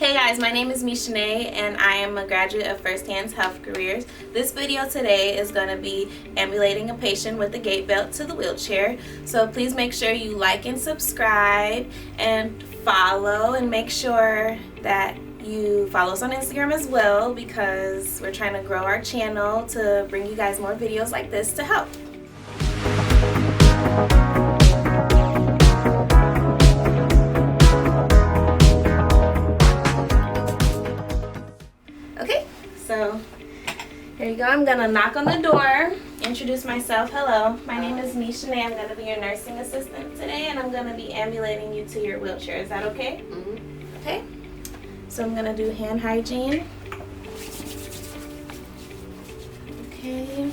Hey guys, my name is Mishanae and I am a graduate of First Hands Health Careers. This video today is going to be ambulating a patient with a gait belt to the wheelchair. So please make sure you like and subscribe and follow, and make sure that you follow us on Instagram as well, because we're trying to grow our channel to bring you guys more videos like this to help. Okay, so here you go. I'm gonna knock on the door, introduce myself. Hello, my name is Mishanae. I'm gonna be your nursing assistant today, and I'm gonna be ambulating you to your wheelchair. Is that okay? Mm-hmm. Okay. So I'm gonna do hand hygiene. Okay.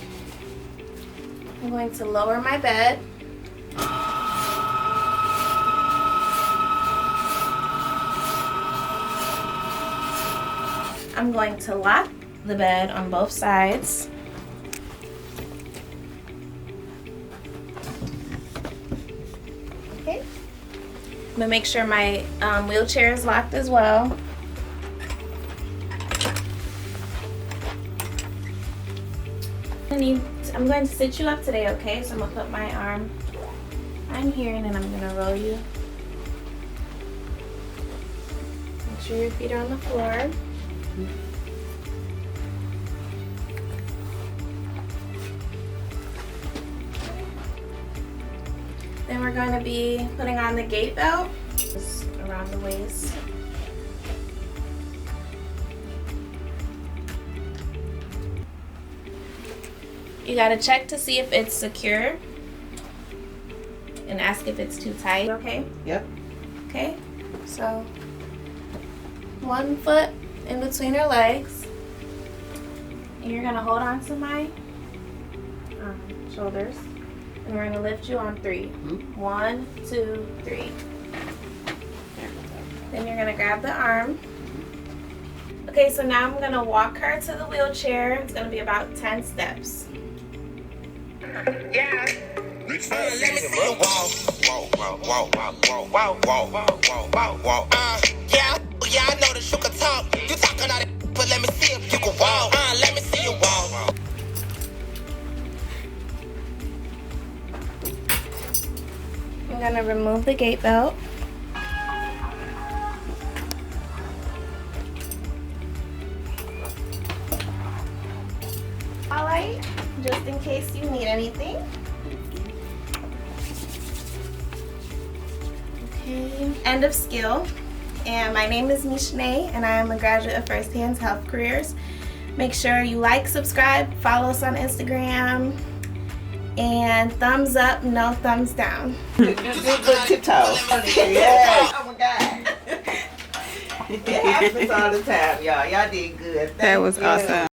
I'm going to lower my bed. I'm going to lock the bed on both sides. Okay. I'm gonna make sure my wheelchair is locked as well. I'm going to sit you up today, okay? So I'm gonna put my arm on here and then I'm gonna roll you. Make sure your feet are on the floor. Then we're going to be putting on the gait belt, just around the waist. You gotta check to see if it's secure and ask if it's too tight. Okay? Yep. Okay, so 1 foot in between her legs. And you're gonna hold on to my shoulders. And we're gonna lift you on 3. 1, 2, 3. Then you're gonna grab the arm. Okay, so now I'm gonna walk her to the wheelchair. It's gonna be about 10 steps. Yeah. Let me see you walk. Yeah, I know that you can talk. You talking all that, but let me see if you can walk. Let me see you walk. I'm gonna remove the gait belt. Alright, just in case you need anything. Okay, end of skill. And my name is Mishanae and I am a graduate of First Hands Health Careers. Make sure you like, subscribe, follow us on Instagram, and thumbs up, no thumbs down. Good tiptoe. Yeah. Oh my God. It happens all the time, y'all. Y'all did good. That was awesome.